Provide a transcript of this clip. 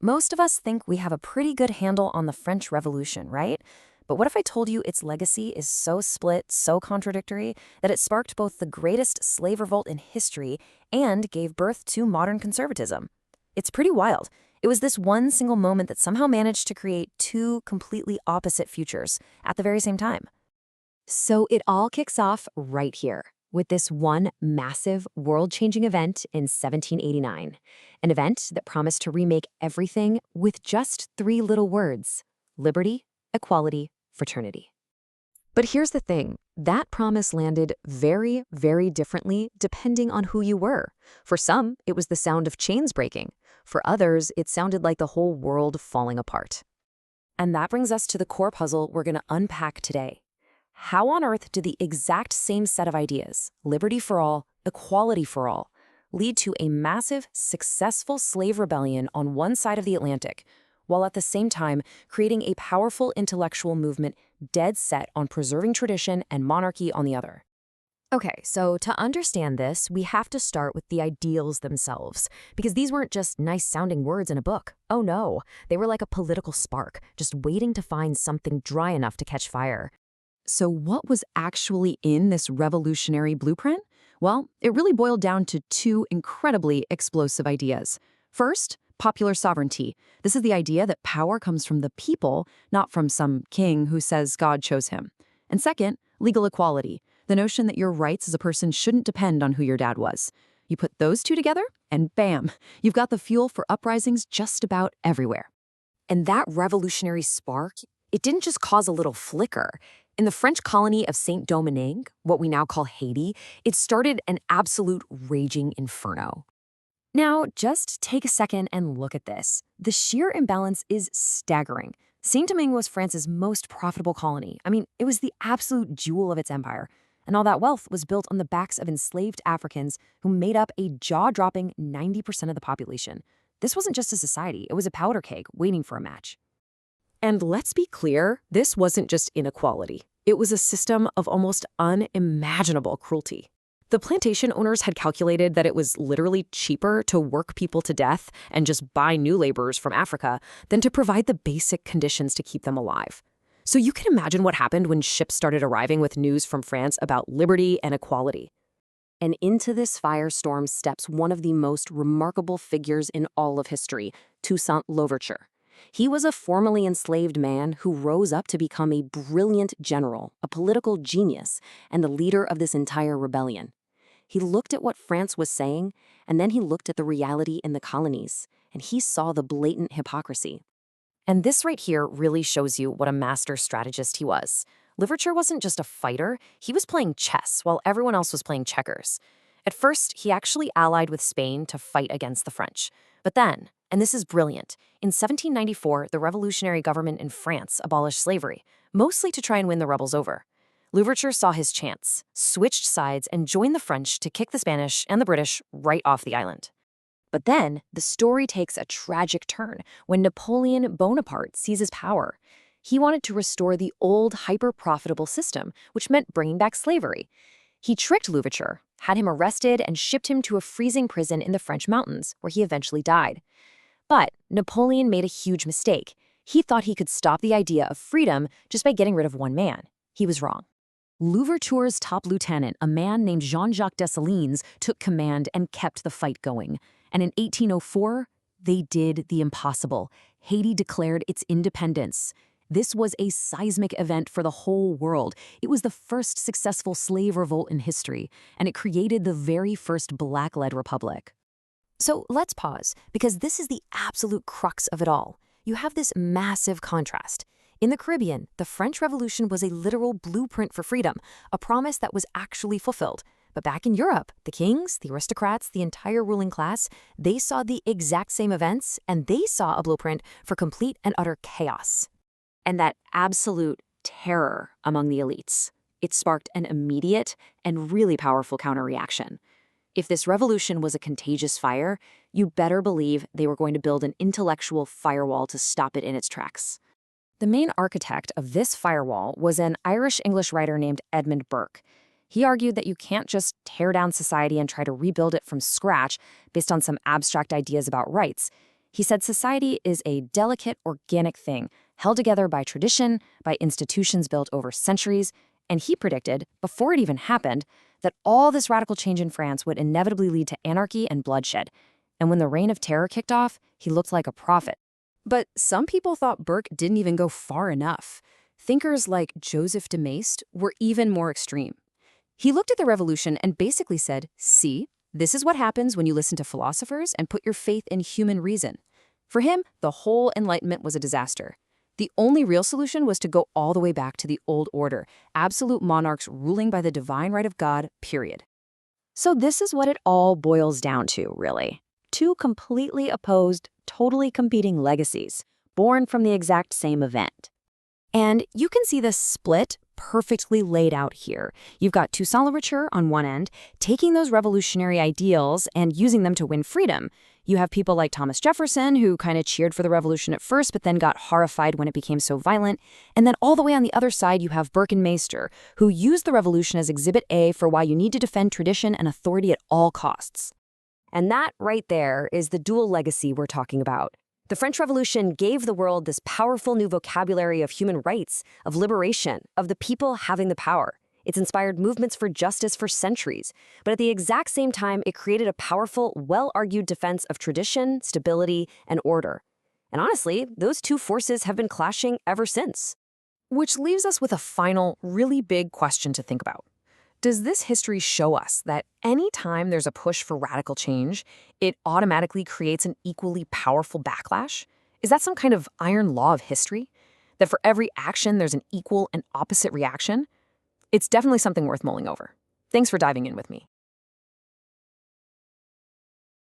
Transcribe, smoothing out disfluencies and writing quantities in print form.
Most of us think we have a pretty good handle on the French Revolution, right? But what if I told you its legacy is so split, so contradictory, that it sparked both the greatest slave revolt in history and gave birth to modern conservatism? It's pretty wild. It was this one single moment that somehow managed to create two completely opposite futures at the very same time. So it all kicks off right here with this one massive world-changing event in 1789, an event that promised to remake everything with just three little words: liberty, equality, fraternity. But here's the thing, that promise landed very, very differently depending on who you were. For some, it was the sound of chains breaking. For others, it sounded like the whole world falling apart. And that brings us to the core puzzle we're going to unpack today. How on earth did the exact same set of ideas, liberty for all, equality for all, lead to a massive, successful slave rebellion on one side of the Atlantic, while at the same time creating a powerful intellectual movement dead set on preserving tradition and monarchy on the other? Okay, so to understand this, we have to start with the ideals themselves, because these weren't just nice-sounding words in a book. Oh no, they were like a political spark, just waiting to find something dry enough to catch fire. So what was actually in this revolutionary blueprint? Well, it really boiled down to two incredibly explosive ideas. First, popular sovereignty. This is the idea that power comes from the people, not from some king who says God chose him. And second, legal equality. The notion that your rights as a person shouldn't depend on who your dad was. You put those two together, and bam, you've got the fuel for uprisings just about everywhere. And that revolutionary spark, it didn't just cause a little flicker. In the French colony of Saint-Domingue, what we now call Haiti, it started an absolute raging inferno. Now, just take a second and look at this. The sheer imbalance is staggering. Saint-Domingue was France's most profitable colony. I mean, it was the absolute jewel of its empire. And all that wealth was built on the backs of enslaved Africans who made up a jaw-dropping 90% of the population. This wasn't just a society, it was a powder keg waiting for a match. And let's be clear, this wasn't just inequality. It was a system of almost unimaginable cruelty. The plantation owners had calculated that it was literally cheaper to work people to death and just buy new laborers from Africa than to provide the basic conditions to keep them alive. So you can imagine what happened when ships started arriving with news from France about liberty and equality. And into this firestorm steps one of the most remarkable figures in all of history, Toussaint Louverture. He was a formerly enslaved man who rose up to become a brilliant general, a political genius, and the leader of this entire rebellion. He looked at what France was saying, and then he looked at the reality in the colonies, and he saw the blatant hypocrisy. And this right here really shows you what a master strategist he was. Louverture wasn't just a fighter, he was playing chess while everyone else was playing checkers. At first, he actually allied with Spain to fight against the French. But then, and this is brilliant, in 1794, the revolutionary government in France abolished slavery, mostly to try and win the rebels over. Louverture saw his chance, switched sides, and joined the French to kick the Spanish and the British right off the island. But then, the story takes a tragic turn when Napoleon Bonaparte seizes power. He wanted to restore the old, hyper-profitable system, which meant bringing back slavery. He tricked Louverture, had him arrested, and shipped him to a freezing prison in the French mountains, where he eventually died. But Napoleon made a huge mistake. He thought he could stop the idea of freedom just by getting rid of one man. He was wrong. Louverture's top lieutenant, a man named Jean-Jacques Dessalines, took command and kept the fight going. And in 1804, they did the impossible. Haiti declared its independence. This was a seismic event for the whole world. It was the first successful slave revolt in history, and it created the very first Black-led republic. So let's pause, because this is the absolute crux of it all. You have this massive contrast. In the Caribbean, the French Revolution was a literal blueprint for freedom, a promise that was actually fulfilled. But back in Europe, the kings, the aristocrats, the entire ruling class, they saw the exact same events, and they saw a blueprint for complete and utter chaos. And that absolute terror among the elites, it sparked an immediate and really powerful counterreaction. If this revolution was a contagious fire, you better believe they were going to build an intellectual firewall to stop it in its tracks. The main architect of this firewall was an Irish-English writer named Edmund Burke. He argued that you can't just tear down society and try to rebuild it from scratch based on some abstract ideas about rights. He said society is a delicate, organic thing, held together by tradition, by institutions built over centuries, and he predicted, before it even happened, that all this radical change in France would inevitably lead to anarchy and bloodshed. And when the Reign of Terror kicked off, he looked like a prophet. But some people thought Burke didn't even go far enough. Thinkers like Joseph de Maistre were even more extreme. He looked at the revolution and basically said, see, this is what happens when you listen to philosophers and put your faith in human reason. For him, the whole Enlightenment was a disaster. The only real solution was to go all the way back to the old order, absolute monarchs ruling by the divine right of God, period. So this is what it all boils down to, really. Two completely opposed, totally competing legacies, born from the exact same event. And you can see this split perfectly laid out here. You've got Toussaint Louverture on one end, taking those revolutionary ideals and using them to win freedom. You have people like Thomas Jefferson, who kind of cheered for the revolution at first, but then got horrified when it became so violent. And then all the way on the other side, you have Burke and Maistre, who used the revolution as Exhibit A for why you need to defend tradition and authority at all costs. And that right there is the dual legacy we're talking about. The French Revolution gave the world this powerful new vocabulary of human rights, of liberation, of the people having the power. It's inspired movements for justice for centuries, but at the exact same time, it created a powerful, well-argued defense of tradition, stability, and order. And honestly, those two forces have been clashing ever since. Which leaves us with a final, really big question to think about. Does this history show us that any time there's a push for radical change, it automatically creates an equally powerful backlash? Is that some kind of iron law of history? That for every action, there's an equal and opposite reaction? It's definitely something worth mulling over. Thanks for diving in with me.